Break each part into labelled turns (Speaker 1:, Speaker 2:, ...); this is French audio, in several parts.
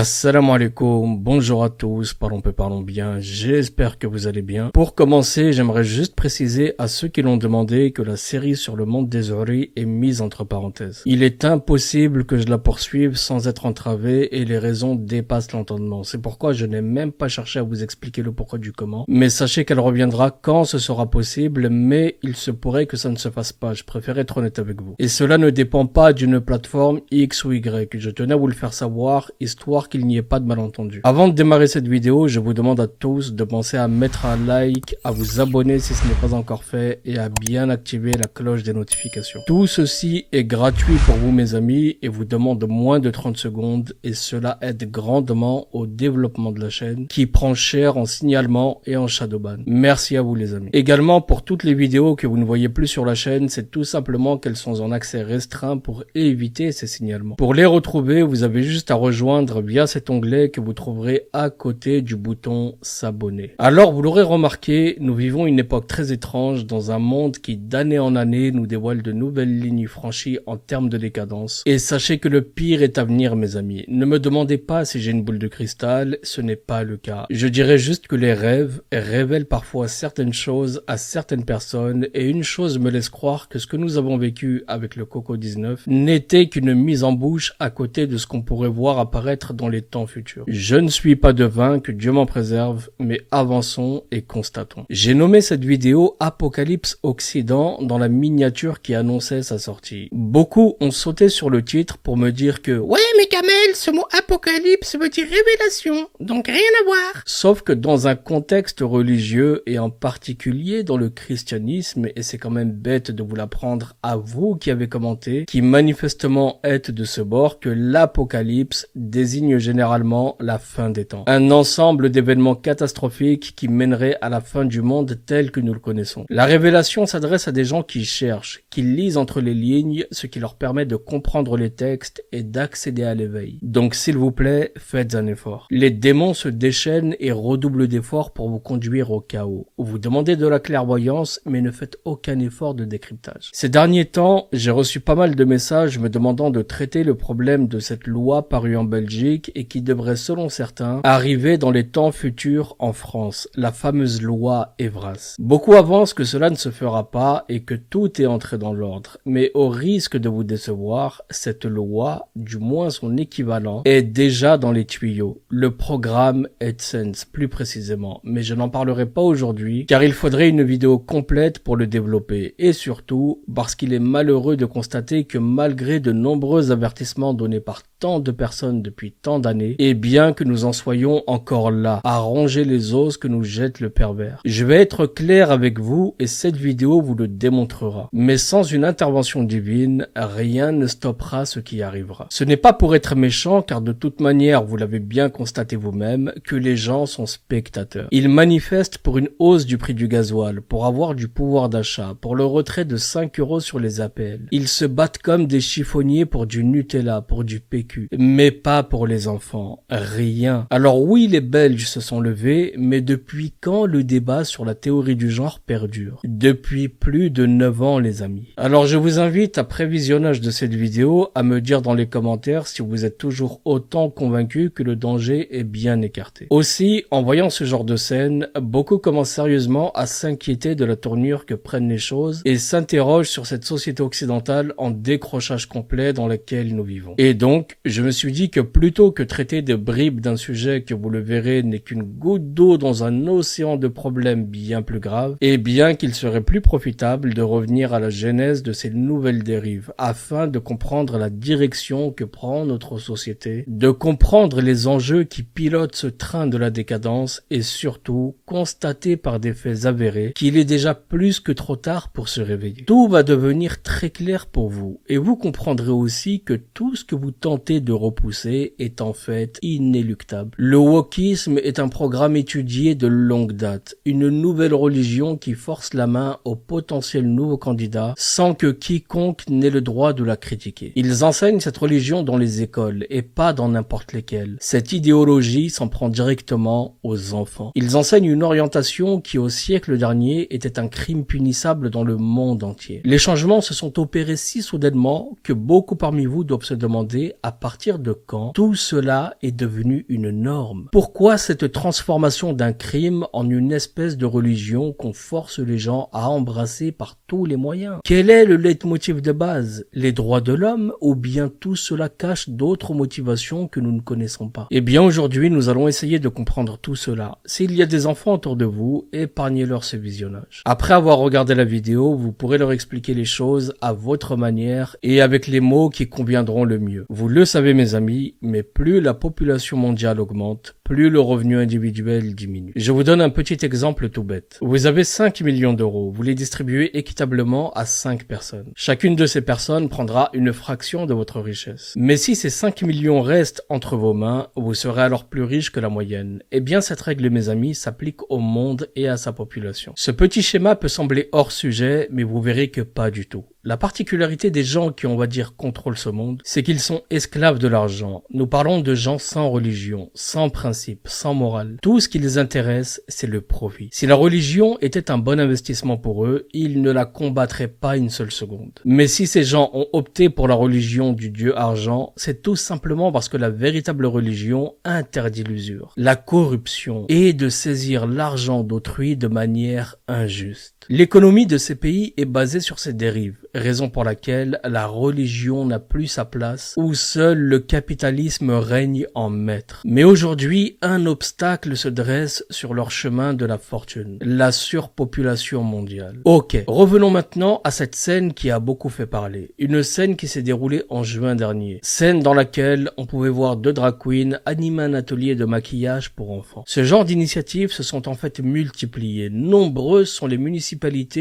Speaker 1: Assalamu alaikum, bonjour à tous, parlons bien, j'espère que vous allez bien. Pour commencer, j'aimerais juste préciser à ceux qui l'ont demandé que la série sur le monde des Houris est mise entre parenthèses. Il est impossible que je la poursuive sans être entravé et les raisons dépassent l'entendement. C'est pourquoi je n'ai même pas cherché à vous expliquer le pourquoi du comment. Mais sachez qu'elle reviendra quand ce sera possible, mais il se pourrait que ça ne se fasse pas, je préfère être honnête avec vous. Et cela ne dépend pas d'une plateforme X ou Y, je tenais à vous le faire savoir, histoire qu'il n'y ait pas de malentendu. Avant de démarrer cette vidéo, je vous demande à tous de penser à mettre un like, à vous abonner si ce n'est pas encore fait et à bien activer la cloche des notifications. Tout ceci est gratuit pour vous mes amis et vous demande moins de 30 secondes et cela aide grandement au développement de la chaîne qui prend cher en signalement et en shadowban. Merci à vous les amis. Également pour toutes les vidéos que vous ne voyez plus sur la chaîne, c'est tout simplement qu'elles sont en accès restreint pour éviter ces signalements. Pour les retrouver, vous avez juste à rejoindre via cet onglet que vous trouverez à côté du bouton s'abonner. Alors vous l'aurez remarqué, nous vivons une époque très étrange dans un monde qui d'année en année nous dévoile de nouvelles lignes franchies en termes de décadence. Et sachez que le pire est à venir mes amis. Ne me demandez pas si j'ai une boule de cristal, ce n'est pas le cas. Je dirais juste que les rêves révèlent parfois certaines choses à certaines personnes et une chose me laisse croire que ce que nous avons vécu avec le Coco-19 n'était qu'une mise en bouche à côté de ce qu'on pourrait voir apparaître dans les temps futurs. Je ne suis pas devin, que Dieu m'en préserve, mais avançons et constatons. J'ai nommé cette vidéo Apocalypse Occident dans la miniature qui annonçait sa sortie. Beaucoup ont sauté sur le titre pour me dire que « Ouais mais Kamel, ce mot apocalypse veut dire révélation, donc rien à voir ». Sauf que dans un contexte religieux et en particulier dans le christianisme, et c'est quand même bête de vous l'apprendre à vous qui avez commenté, qui manifestement êtes de ce bord, que l'apocalypse désigne généralement la fin des temps. Un ensemble d'événements catastrophiques qui mèneraient à la fin du monde tel que nous le connaissons. La révélation s'adresse à des gens qui cherchent, qui lisent entre les lignes, ce qui leur permet de comprendre les textes et d'accéder à l'éveil. Donc s'il vous plaît, faites un effort. Les démons se déchaînent et redoublent d'efforts pour vous conduire au chaos. Vous demandez de la clairvoyance, mais ne faites aucun effort de décryptage. Ces derniers temps, j'ai reçu pas mal de messages me demandant de traiter le problème de cette loi parue en Belgique et qui devrait, selon certains, arriver dans les temps futurs en France, la fameuse loi Evras. Beaucoup avancent que cela ne se fera pas et que tout est entré dans l'ordre, mais au risque de vous décevoir, cette loi, du moins son équivalent, est déjà dans les tuyaux. Le programme AdSense, plus précisément, mais je n'en parlerai pas aujourd'hui, car il faudrait une vidéo complète pour le développer, et surtout, parce qu'il est malheureux de constater que malgré de nombreux avertissements donnés par tant de personnes depuis tant d'années, et bien que nous en soyons encore là, à ronger les os que nous jette le pervers. Je vais être clair avec vous et cette vidéo vous le démontrera. Mais sans une intervention divine, rien ne stoppera ce qui arrivera. Ce n'est pas pour être méchant, car de toute manière, vous l'avez bien constaté vous-même, que les gens sont spectateurs. Ils manifestent pour une hausse du prix du gasoil, pour avoir du pouvoir d'achat, pour le retrait de 5 € sur les APL. Ils se battent comme des chiffonniers pour du Nutella, pour du PQ, mais pas pour les enfants. Rien. Alors oui, les Belges se sont levés, mais depuis quand le débat sur la théorie du genre perdure? Depuis plus de 9 ans, les amis. Alors je vous invite, après visionnage de cette vidéo, à me dire dans les commentaires si vous êtes toujours autant convaincu que le danger est bien écarté. Aussi, en voyant ce genre de scène, beaucoup commencent sérieusement à s'inquiéter de la tournure que prennent les choses et s'interrogent sur cette société occidentale en décrochage complet dans laquelle nous vivons. Et donc, je me suis dit que plutôt que traiter de bribes d'un sujet que vous le verrez n'est qu'une goutte d'eau dans un océan de problèmes bien plus graves, et bien qu'il serait plus profitable de revenir à la genèse de ces nouvelles dérives, afin de comprendre la direction que prend notre société, de comprendre les enjeux qui pilotent ce train de la décadence, et surtout, constater par des faits avérés qu'il est déjà plus que trop tard pour se réveiller. Tout va devenir très clair pour vous, et vous comprendrez aussi que tout ce que vous tentez de repousser est en fait inéluctable. Le wokisme est un programme étudié de longue date, une nouvelle religion qui force la main aux potentiels nouveaux candidats sans que quiconque n'ait le droit de la critiquer. Ils enseignent cette religion dans les écoles et pas dans n'importe lesquelles. Cette idéologie s'en prend directement aux enfants. Ils enseignent une orientation qui au siècle dernier était un crime punissable dans le monde entier. Les changements se sont opérés si soudainement que beaucoup parmi vous doivent se demander à partir de quand tout ce cela est devenu une norme? Pourquoi cette transformation d'un crime en une espèce de religion qu'on force les gens à embrasser par tous les moyens? Quel est le leitmotiv de base? Les droits de l'homme, ou bien tout cela cache d'autres motivations que nous ne connaissons pas? Eh bien aujourd'hui, nous allons essayer de comprendre tout cela. S'il y a des enfants autour de vous, épargnez-leur ce visionnage. Après avoir regardé la vidéo, vous pourrez leur expliquer les choses à votre manière et avec les mots qui conviendront le mieux. Vous le savez mes amis, mais plus la population mondiale augmente, plus le revenu individuel diminue. Je vous donne un petit exemple tout bête. Vous avez 5 millions d'euros, vous les distribuez équitablement à 5 personnes. Chacune de ces personnes prendra une fraction de votre richesse. Mais si ces 5 millions restent entre vos mains, vous serez alors plus riche que la moyenne. Eh bien cette règle mes amis s'applique au monde et à sa population. Ce petit schéma peut sembler hors sujet, mais vous verrez que pas du tout. La particularité des gens qui, on va dire, contrôlent ce monde, c'est qu'ils sont esclaves de l'argent. Nous parlons de gens sans religion, sans principe, sans morale. Tout ce qui les intéresse, c'est le profit. Si la religion était un bon investissement pour eux, ils ne la combattraient pas une seule seconde. Mais si ces gens ont opté pour la religion du dieu argent, c'est tout simplement parce que la véritable religion interdit l'usure, la corruption et de saisir l'argent d'autrui de manière injuste. L'économie de ces pays est basée sur ces dérives, raison pour laquelle la religion n'a plus sa place, où seul le capitalisme règne en maître. Mais aujourd'hui, un obstacle se dresse sur leur chemin de la fortune, la surpopulation mondiale. Ok, revenons maintenant à cette scène qui a beaucoup fait parler. Une scène qui s'est déroulée en juin dernier. Scène dans laquelle on pouvait voir 2 drag queens animer un atelier de maquillage pour enfants. Ce genre d'initiatives se sont en fait multipliées. Nombreuses sont les municipalités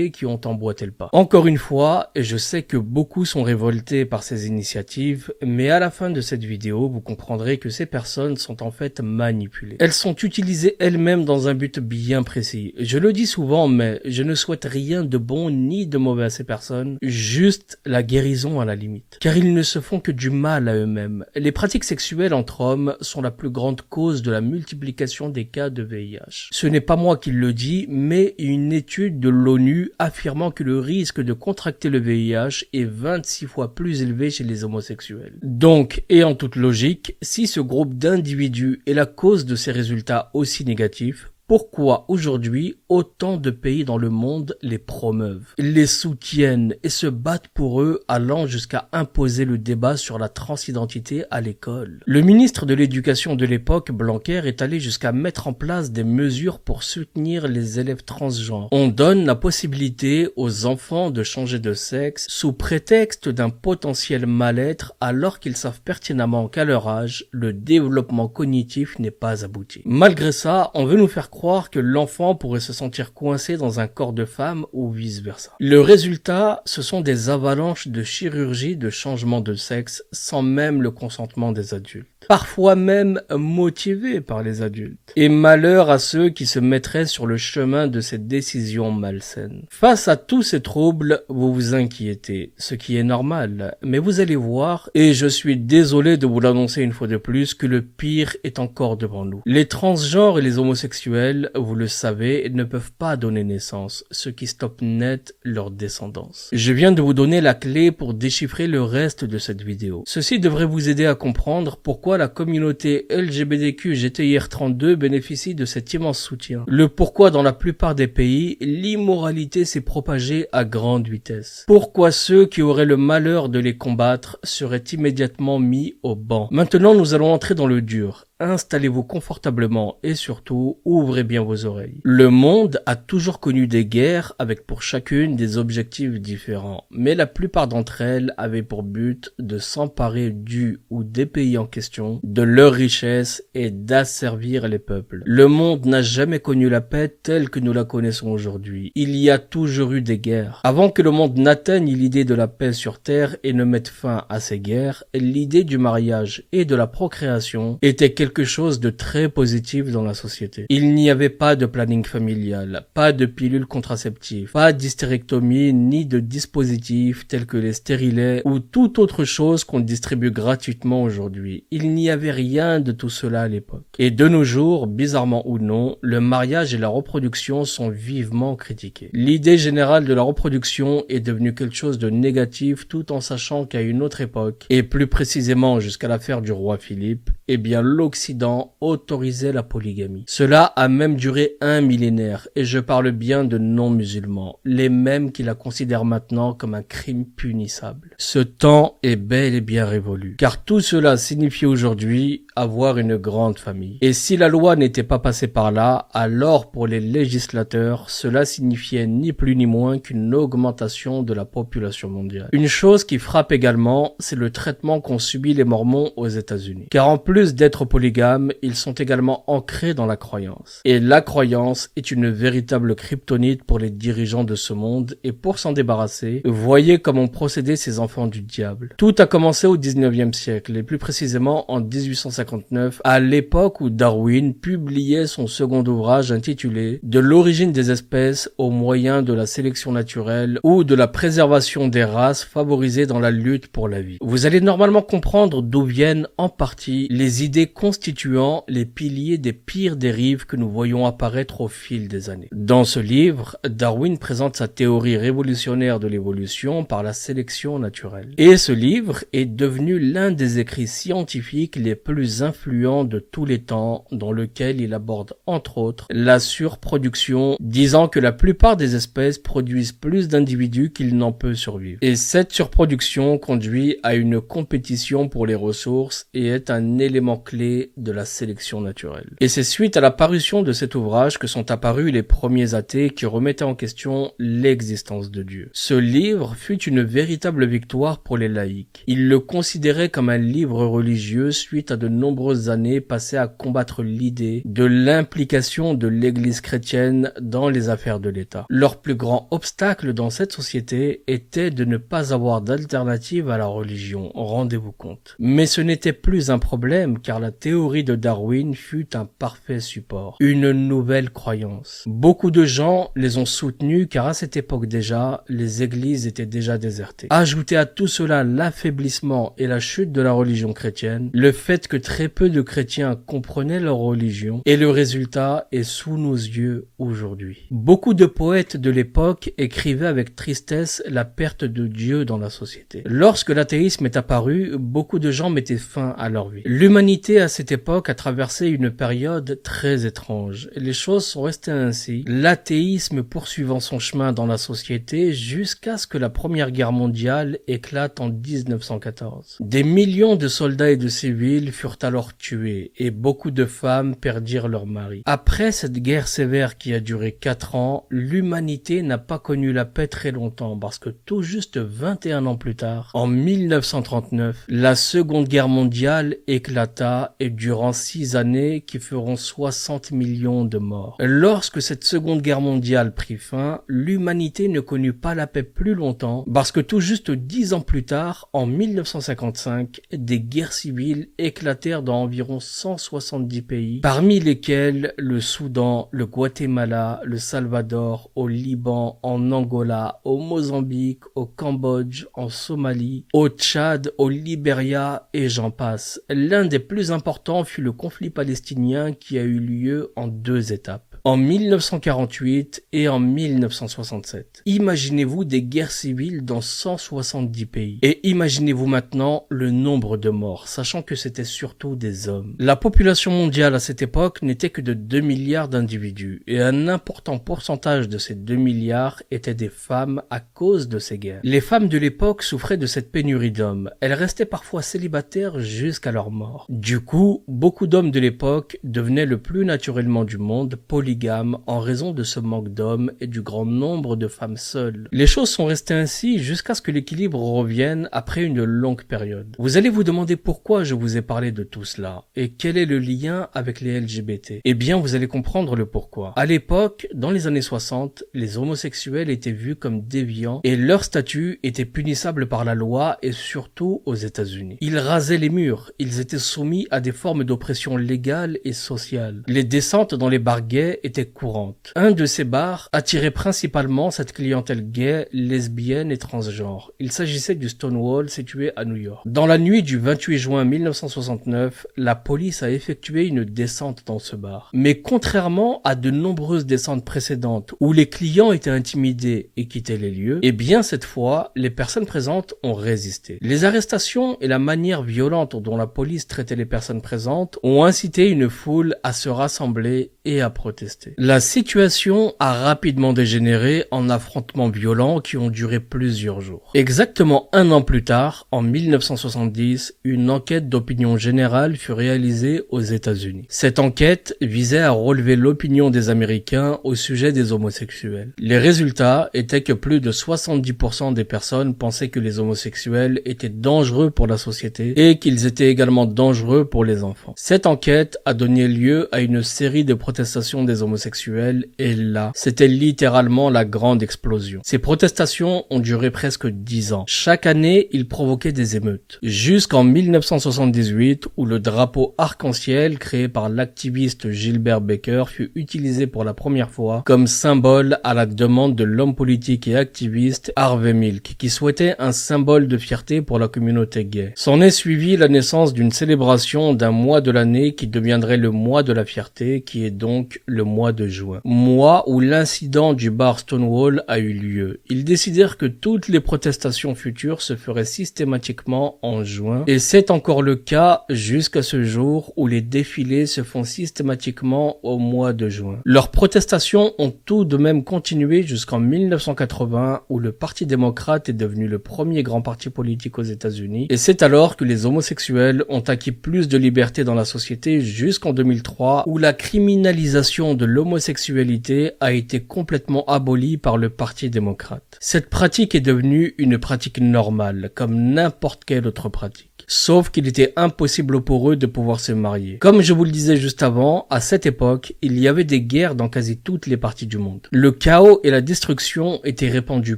Speaker 1: qui ont emboîté le pas. Encore une fois, je sais que beaucoup sont révoltés par ces initiatives, mais à la fin de cette vidéo, vous comprendrez que ces personnes sont en fait manipulées. Elles sont utilisées elles-mêmes dans un but bien précis. Je le dis souvent, mais je ne souhaite rien de bon ni de mauvais à ces personnes, juste la guérison à la limite. Car ils ne se font que du mal à eux-mêmes. Les pratiques sexuelles entre hommes sont la plus grande cause de la multiplication des cas de VIH. Ce n'est pas moi qui le dis, mais une étude de l'ONU affirmant que le risque de contracter le VIH est 26 fois plus élevé chez les homosexuels. Donc, et en toute logique, si ce groupe d'individus est la cause de ces résultats aussi négatifs, pourquoi aujourd'hui autant de pays dans le monde les promeuvent, les soutiennent et se battent pour eux, allant jusqu'à imposer le débat sur la transidentité à l'école? Le ministre de l'Éducation de l'époque, Blanquer, est allé jusqu'à mettre en place des mesures pour soutenir les élèves transgenres. On donne la possibilité aux enfants de changer de sexe sous prétexte d'un potentiel mal-être, alors qu'ils savent pertinemment qu'à leur âge, le développement cognitif n'est pas abouti. Malgré ça, on veut nous faire croire que l'enfant pourrait se sentir coincé dans un corps de femme ou vice-versa. Le résultat, ce sont des avalanches de chirurgie de changement de sexe sans même le consentement des adultes. Parfois même motivés par les adultes. Et malheur à ceux qui se mettraient sur le chemin de ces décisions malsaines. Face à tous ces troubles, vous vous inquiétez, ce qui est normal. Mais vous allez voir, et je suis désolé de vous l'annoncer une fois de plus, que le pire est encore devant nous. Les transgenres et les homosexuels, vous le savez, ne peuvent pas donner naissance, ce qui stoppe net leur descendance. Je viens de vous donner la clé pour déchiffrer le reste de cette vidéo. Ceci devrait vous aider à comprendre pourquoi la communauté LGBTQ-GTIR32 bénéficie de cet immense soutien. Le pourquoi dans la plupart des pays, l'immoralité s'est propagée à grande vitesse. Pourquoi ceux qui auraient le malheur de les combattre seraient immédiatement mis au banc. Maintenant, nous allons entrer dans le dur. Installez-vous confortablement et surtout, ouvrez bien vos oreilles. Le monde a toujours connu des guerres avec pour chacune des objectifs différents, mais la plupart d'entre elles avaient pour but de s'emparer du ou des pays en question, de leurs richesses et d'asservir les peuples. Le monde n'a jamais connu la paix telle que nous la connaissons aujourd'hui. Il y a toujours eu des guerres. Avant que le monde n'atteigne l'idée de la paix sur Terre et ne mette fin à ces guerres, l'idée du mariage et de la procréation était quelque quelque chose de très positif dans la société. Il n'y avait pas de planning familial, pas de pilules contraceptives, pas d'hystérectomie ni de dispositifs tels que les stérilets ou toute autre chose qu'on distribue gratuitement aujourd'hui. Il n'y avait rien de tout cela à l'époque. Et de nos jours, bizarrement ou non, le mariage et la reproduction sont vivement critiqués. L'idée générale de la reproduction est devenue quelque chose de négatif tout en sachant qu'à une autre époque, et plus précisément jusqu'à l'affaire du roi Philippe, eh bien l'Occident autorisait la polygamie. Cela a même duré un millénaire, et je parle bien de non-musulmans, les mêmes qui la considèrent maintenant comme un crime punissable. Ce temps est bel et bien révolu, car tout cela signifie aujourd'hui avoir une grande famille. Et si la loi n'était pas passée par là, alors pour les législateurs, cela signifiait ni plus ni moins qu'une augmentation de la population mondiale. Une chose qui frappe également, c'est le traitement qu'ont subi les Mormons aux États-Unis. Car en plus d'être polygames, ils sont également ancrés dans la croyance. Et la croyance est une véritable kryptonite pour les dirigeants de ce monde, et pour s'en débarrasser, voyez comment procédaient ces enfants du diable. Tout a commencé au 19e siècle, et plus précisément en 1859, à l'époque où Darwin publiait son second ouvrage intitulé « De l'origine des espèces au moyen de la sélection naturelle ou de la préservation des races favorisées dans la lutte pour la vie ». Vous allez normalement comprendre d'où viennent en partie les idées constituant les piliers des pires dérives que nous voyons apparaître au fil des années. Dans ce livre, Darwin présente sa théorie révolutionnaire de l'évolution par la sélection naturelle. Et ce livre est devenu l'un des écrits scientifiques les plus influents de tous les temps, dans lequel il aborde entre autres la surproduction, disant que la plupart des espèces produisent plus d'individus qu'il n'en peut survivre. Et cette surproduction conduit à une compétition pour les ressources et est un élément clé de la sélection naturelle. Et c'est suite à la parution de cet ouvrage que sont apparus les premiers athées qui remettaient en question l'existence de Dieu. Ce livre fut une véritable victoire pour les laïcs. Ils le considéraient comme un livre religieux suite à de nombreuses années passées à combattre l'idée de l'implication de l'Église chrétienne dans les affaires de l'État. Leur plus grand obstacle dans cette société était de ne pas avoir d'alternative à la religion, rendez-vous compte. Mais ce n'était plus un problème car la théorie de Darwin fut un parfait support, une nouvelle croyance. Beaucoup de gens les ont soutenus car à cette époque déjà, les églises étaient déjà désertées. Ajoutez à tout cela l'affaiblissement et la chute de la religion chrétienne, le fait que très peu de chrétiens comprenaient leur religion et le résultat est sous nos yeux aujourd'hui. Beaucoup de poètes de l'époque écrivaient avec tristesse la perte de Dieu dans la société. Lorsque l'athéisme est apparu, beaucoup de gens mettaient fin à leur vie. L'humanité à cette époque a traversé une période très étrange. Les choses sont restées ainsi, l'athéisme poursuivant son chemin dans la société jusqu'à ce que la Première Guerre mondiale éclate en 1914. Des millions de soldats et de civils furent alors tués et beaucoup de femmes perdirent leur mari. Après cette guerre sévère qui a duré 4 ans, l'humanité n'a pas connu la paix très longtemps parce que tout juste 21 ans plus tard, en 1939, la Seconde Guerre mondiale éclata et durant 6 années qui feront 60 millions de morts. Lorsque cette Seconde Guerre mondiale prit fin, l'humanité ne connut pas la paix plus longtemps parce que tout juste 10 ans plus tard, en 1955, des guerres civiles éclatèrent dans environ 170 pays, parmi lesquels le Soudan, le Guatemala, le Salvador, au Liban, en Angola, au Mozambique, au Cambodge, en Somalie, au Tchad, au Libéria et j'en passe. L'un des plus importants fut le conflit palestinien qui a eu lieu en 2 étapes, en 1948 et en 1967. Imaginez-vous des guerres civiles dans 170 pays. Et imaginez-vous maintenant le nombre de morts, sachant que c'était surtout des hommes. La population mondiale à cette époque n'était que de 2 milliards d'individus, et un important pourcentage de ces 2 milliards étaient des femmes à cause de ces guerres. Les femmes de l'époque souffraient de cette pénurie d'hommes. Elles restaient parfois célibataires jusqu'à leur mort. Du coup, beaucoup d'hommes de l'époque devenaient le plus naturellement du monde polygames polygames en raison de ce manque d'hommes et du grand nombre de femmes seules. Les choses sont restées ainsi jusqu'à ce que l'équilibre revienne après une longue période. Vous allez vous demander pourquoi je vous ai parlé de tout cela et quel est le lien avec les LGBT. Eh bien, vous allez comprendre le pourquoi. À l'époque, dans les années 60, les homosexuels étaient vus comme déviants et leur statut était punissable par la loi et surtout aux États-Unis. Ils rasaient les murs, ils étaient soumis à des formes d'oppression légale et sociale. Les descentes dans les bars gays étaient courantes. Un de ces bars attirait principalement cette clientèle gay, lesbienne et transgenre. Il s'agissait du Stonewall situé à New York. Dans la nuit du 28 juin 1969, la police a effectué une descente dans ce bar. Mais contrairement à de nombreuses descentes précédentes où les clients étaient intimidés et quittaient les lieux, eh bien cette fois, les personnes présentes ont résisté. Les arrestations et la manière violente dont la police traitait les personnes présentes ont incité une foule à se rassembler et à protester. La situation a rapidement dégénéré en affrontements violents qui ont duré plusieurs jours. Exactement un an plus tard, en 1970, une enquête d'opinion générale fut réalisée aux États-Unis. Cette enquête visait à relever l'opinion des Américains au sujet des homosexuels. Les résultats étaient que plus de 70% des personnes pensaient que les homosexuels étaient dangereux pour la société et qu'ils étaient également dangereux pour les enfants. Cette enquête a donné lieu à une série de protestations des homosexuels et là, c'était littéralement la grande explosion. Ces protestations ont duré presque 10 ans. Chaque année, ils provoquaient des émeutes. Jusqu'en 1978, où le drapeau arc-en-ciel créé par l'activiste Gilbert Baker fut utilisé pour la première fois comme symbole à la demande de l'homme politique et activiste Harvey Milk, qui souhaitait un symbole de fierté pour la communauté gay. S'en est suivi la naissance d'une célébration d'un mois de l'année qui deviendrait le mois de la fierté, qui est donc le mois de juin. Mois où l'incident du bar Stonewall a eu lieu. Ils décidèrent que toutes les protestations futures se feraient systématiquement en juin, et c'est encore le cas jusqu'à ce jour où les défilés se font systématiquement au mois de juin. Leurs protestations ont tout de même continué jusqu'en 1980 où le Parti démocrate est devenu le premier grand parti politique aux États-Unis, et c'est alors que les homosexuels ont acquis plus de liberté dans la société jusqu'en 2003 où la criminalisation de l'homosexualité a été complètement abolie par le Parti démocrate. Cette pratique est devenue une pratique normale, comme n'importe quelle autre pratique. Sauf qu'il était impossible pour eux de pouvoir se marier. Comme je vous le disais juste avant, à cette époque, il y avait des guerres dans quasi toutes les parties du monde. Le chaos et la destruction étaient répandus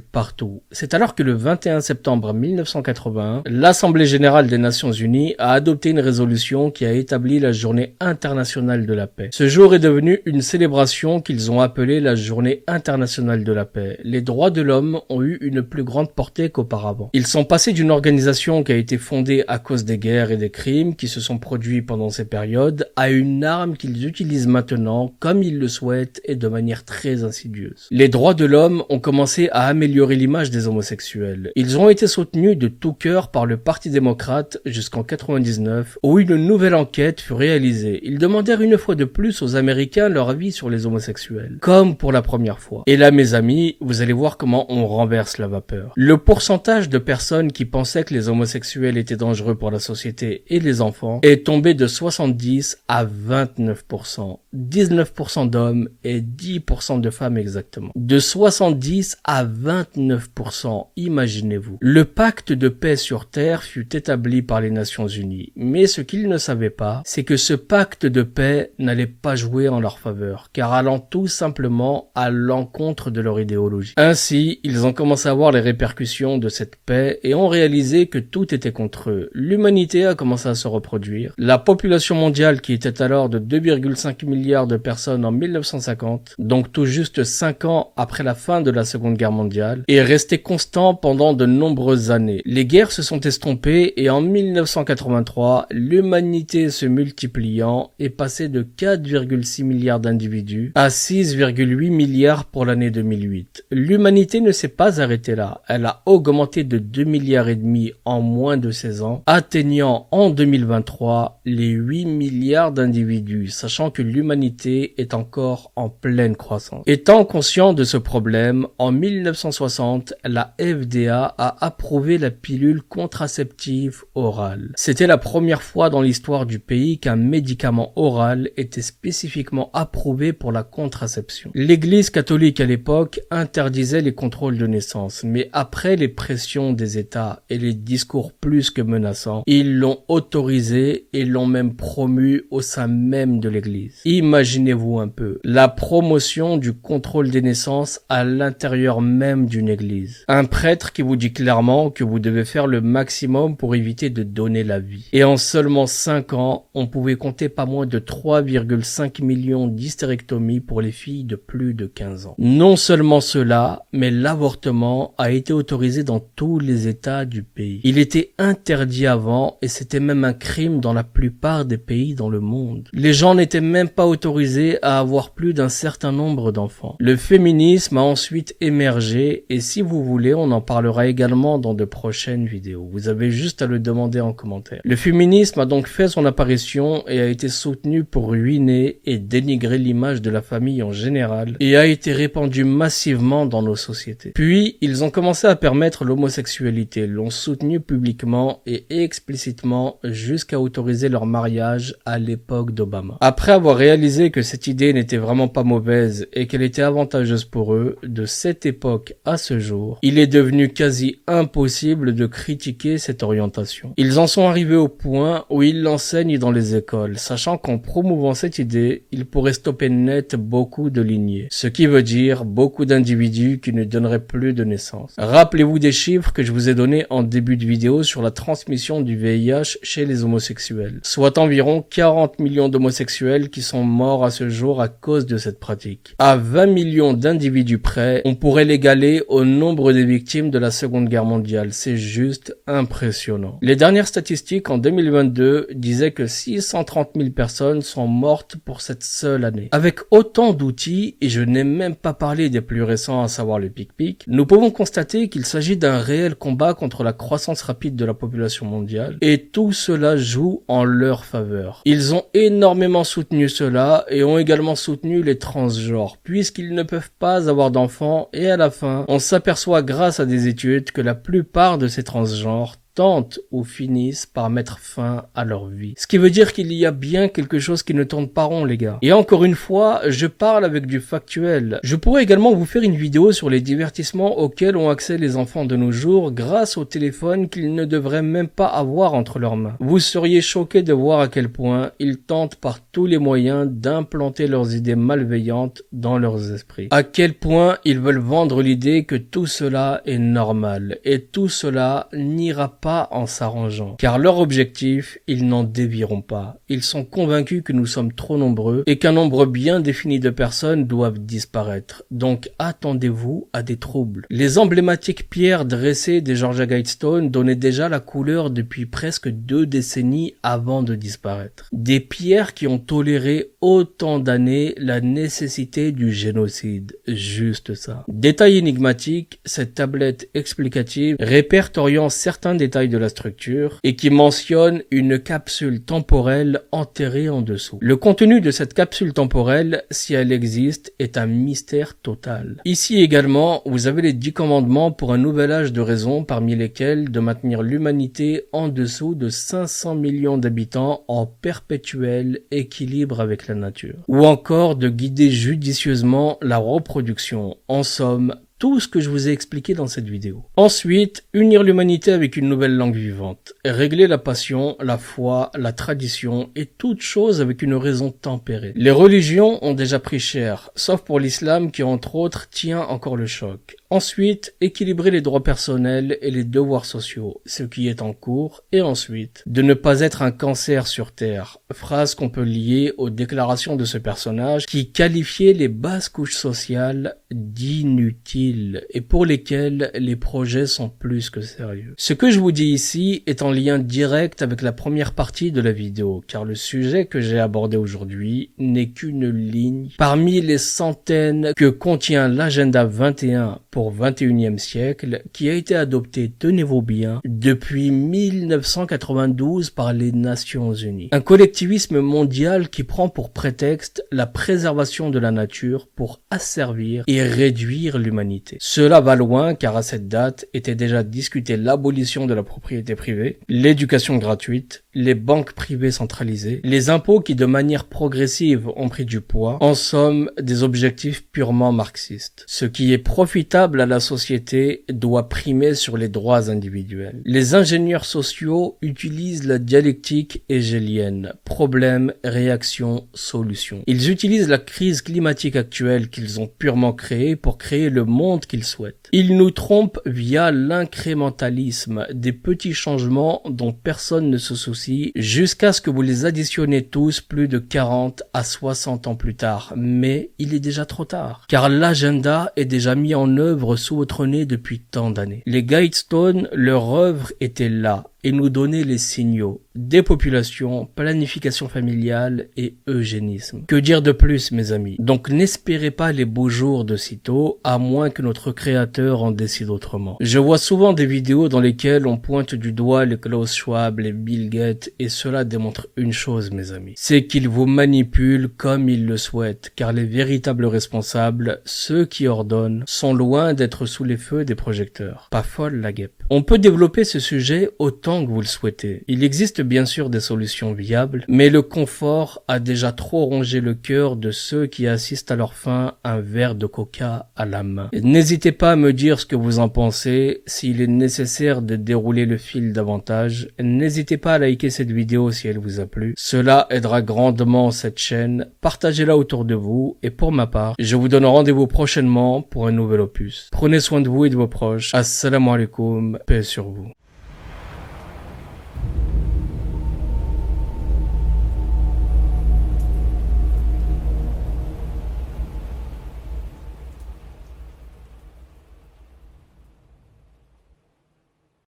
Speaker 1: partout. C'est alors que le 21 septembre 1981, l'Assemblée générale des Nations unies a adopté une résolution qui a établi la Journée internationale de la paix. Ce jour est devenu une célébration qu'ils ont appelée la Journée internationale de la paix. Les droits de l'homme ont eu une plus grande portée qu'auparavant. Ils sont passés d'une organisation qui a été fondée à cause des guerres et des crimes qui se sont produits pendant ces périodes à une arme qu'ils utilisent maintenant comme ils le souhaitent et de manière très insidieuse. Les droits de l'homme ont commencé à améliorer l'image des homosexuels. Ils ont été soutenus de tout cœur par le Parti démocrate jusqu'en 99 où une nouvelle enquête fut réalisée. Ils demandèrent une fois de plus aux Américains leur avis sur les homosexuels, comme pour la première fois. Et là, mes amis, vous allez voir comment on renverse la vapeur. Le pourcentage de personnes qui pensaient que les homosexuels étaient dangereux pour la société et les enfants est tombé de 70 à 29%. 19% d'hommes et 10% de femmes exactement. De 70 à 29%, imaginez-vous. Le pacte de paix sur Terre fut établi par les Nations Unies. Mais ce qu'ils ne savaient pas, c'est que ce pacte de paix n'allait pas jouer en leur faveur, car allant tout simplement à l'encontre de leur idéologie. Ainsi, ils ont commencé à voir les répercussions de cette paix et ont réalisé que tout était contre eux. L'humanité a commencé à se reproduire. La population mondiale, qui était alors de 2,5 milliards de personnes en 1950, donc tout juste 5 ans après la fin de la Seconde Guerre mondiale, est restée constant pendant de nombreuses années. Les guerres se sont estompées et en 1983, l'humanité se multipliant est passée de 4,6 milliards d'individus à 6,8 milliards pour l'année 2008. L'humanité ne s'est pas arrêtée là. Elle a augmenté de 2 milliards et demi en moins de 16 ans, atteignant en 2023 les 8 milliards d'individus, sachant que l'humanité l'humanité est encore en pleine croissance. Étant conscient de ce problème, en 1960, la FDA a approuvé la pilule contraceptive orale. C'était la première fois dans l'histoire du pays qu'un médicament oral était spécifiquement approuvé pour la contraception. L'Église catholique à l'époque interdisait les contrôles de naissance, mais après les pressions des États et les discours plus que menaçants, ils l'ont autorisé et l'ont même promu au sein même de l'Église. Imaginez-vous un peu, la promotion du contrôle des naissances à l'intérieur même d'une église. Un prêtre qui vous dit clairement que vous devez faire le maximum pour éviter de donner la vie. Et en seulement 5 ans, on pouvait compter pas moins de 3,5 millions d'hystérectomies pour les filles de plus de 15 ans. Non seulement cela, mais l'avortement a été autorisé dans tous les États du pays. Il était interdit avant et c'était même un crime dans la plupart des pays dans le monde. Les gens n'étaient même pas autorisés à avoir plus d'un certain nombre d'enfants. Le féminisme a ensuite émergé et si vous voulez, on en parlera également dans de prochaines vidéos. Vous avez juste à le demander en commentaire. Le féminisme a donc fait son apparition et a été soutenu pour ruiner et dénigrer l'image de la famille en général et a été répandu massivement dans nos sociétés. Puis, ils ont commencé à permettre l'homosexualité, l'ont soutenu publiquement et explicitement jusqu'à autoriser leur mariage à l'époque d'Obama. Après avoir réalisé que cette idée n'était vraiment pas mauvaise et qu'elle était avantageuse pour eux, de cette époque à ce jour, il est devenu quasi impossible de critiquer cette orientation. Ils en sont arrivés au point où ils l'enseignent dans les écoles, sachant qu'en promouvant cette idée, ils pourraient stopper net beaucoup de lignées, ce qui veut dire beaucoup d'individus qui ne donneraient plus de naissance. Rappelez-vous des chiffres que je vous ai donnés en début de vidéo sur la transmission du VIH chez les homosexuels, soit environ 40 millions d'homosexuels qui sont morts à ce jour à cause de cette pratique. À 20 millions d'individus près, on pourrait l'égaler au nombre des victimes de la Seconde Guerre mondiale. C'est juste impressionnant. Les dernières statistiques en 2022 disaient que 630 000 personnes sont mortes pour cette seule année. Avec autant d'outils, et je n'ai même pas parlé des plus récents, à savoir le PicPic, nous pouvons constater qu'il s'agit d'un réel combat contre la croissance rapide de la population mondiale, et tout cela joue en leur faveur. Ils ont énormément soutenu cela et ont également soutenu les transgenres, puisqu'ils ne peuvent pas avoir d'enfants, et à la fin, on s'aperçoit grâce à des études que la plupart de ces transgenres tentent ou finissent par mettre fin à leur vie. Ce qui veut dire qu'il y a bien quelque chose qui ne tourne pas rond, les gars. Et encore une fois, je parle avec du factuel. Je pourrais également vous faire une vidéo sur les divertissements auxquels ont accès les enfants de nos jours grâce au téléphone qu'ils ne devraient même pas avoir entre leurs mains. Vous seriez choqués de voir à quel point ils tentent par tous les moyens d'implanter leurs idées malveillantes dans leurs esprits. À quel point ils veulent vendre l'idée que tout cela est normal et tout cela n'ira pas en s'arrangeant, car leur objectif, ils n'en dévieront pas. Ils sont convaincus que nous sommes trop nombreux et qu'un nombre bien défini de personnes doivent disparaître. Donc attendez-vous à des troubles. Les emblématiques pierres dressées des Georgia Guidestones donnaient déjà la couleur depuis presque 2 décennies avant de disparaître. Des pierres qui ont toléré autant d'années la nécessité du génocide. Juste ça. Détail énigmatique, cette tablette explicative répertoriant certains détails de la structure et qui mentionne une capsule temporelle enterrée en dessous. Le contenu de cette capsule temporelle, si elle existe, est un mystère total. Ici également, vous avez les 10 commandements pour un nouvel âge de raison, parmi lesquels de maintenir l'humanité en dessous de 500 millions d'habitants en perpétuel équilibre avec la nature. Ou encore de guider judicieusement la reproduction. En somme, tout ce que je vous ai expliqué dans cette vidéo. Ensuite, unir l'humanité avec une nouvelle langue vivante. Régler la passion, la foi, la tradition et toute chose avec une raison tempérée. Les religions ont déjà pris cher, sauf pour l'islam qui entre autres tient encore le choc. Ensuite, équilibrer les droits personnels et les devoirs sociaux, ce qui est en cours. Et ensuite, de ne pas être un cancer sur Terre. Phrase qu'on peut lier aux déclarations de ce personnage qui qualifiait les basses couches sociales d'inutiles et pour lesquelles les projets sont plus que sérieux. Ce que je vous dis ici est en lien direct avec la première partie de la vidéo, car le sujet que j'ai abordé aujourd'hui n'est qu'une ligne parmi les centaines que contient l'agenda 21 pour 21e siècle qui a été adopté, tenez-vous bien, depuis 1992 par les Nations Unies. Un collectivisme mondial qui prend pour prétexte la préservation de la nature pour asservir et réduire l'humanité. Cela va loin car à cette date était déjà discutée l'abolition de la propriété privée, l'éducation gratuite, les banques privées centralisées, les impôts qui de manière progressive ont pris du poids, en somme des objectifs purement marxistes. Ce qui est profitable à la société doit primer sur les droits individuels. Les ingénieurs sociaux utilisent la dialectique hégélienne, problème, réaction, solution. Ils utilisent la crise climatique actuelle qu'ils ont purement créée pour créer le monde qu'ils souhaitent. Ils nous trompent via l'incrémentalisme, des petits changements dont personne ne se soucie, jusqu'à ce que vous les additionnez tous plus de 40 à 60 ans plus tard. Mais il est déjà trop tard, car l'agenda est déjà mis en œuvre sous votre nez depuis tant d'années. Les Guidestones, leur œuvre était là, et nous donner les signaux, dépopulation, planification familiale et eugénisme. Que dire de plus, mes amis? Donc n'espérez pas les beaux jours de sitôt, à moins que notre créateur en décide autrement. Je vois souvent des vidéos dans lesquelles on pointe du doigt les Klaus Schwab, les Bill Gates, et cela démontre une chose, mes amis. C'est qu'ils vous manipulent comme ils le souhaitent, car les véritables responsables, ceux qui ordonnent, sont loin d'être sous les feux des projecteurs. Pas folle la guêpe. On peut développer ce sujet autant que vous le souhaitez. Il existe bien sûr des solutions viables, mais le confort a déjà trop rongé le cœur de ceux qui assistent à leur fin un verre de coca à la main. N'hésitez pas à me dire ce que vous en pensez, s'il est nécessaire de dérouler le fil davantage. N'hésitez pas à liker cette vidéo si elle vous a plu. Cela aidera grandement cette chaîne. Partagez-la autour de vous et pour ma part, je vous donne rendez-vous prochainement pour un nouvel opus. Prenez soin de vous et de vos proches. Assalamu alaikum, paix sur vous.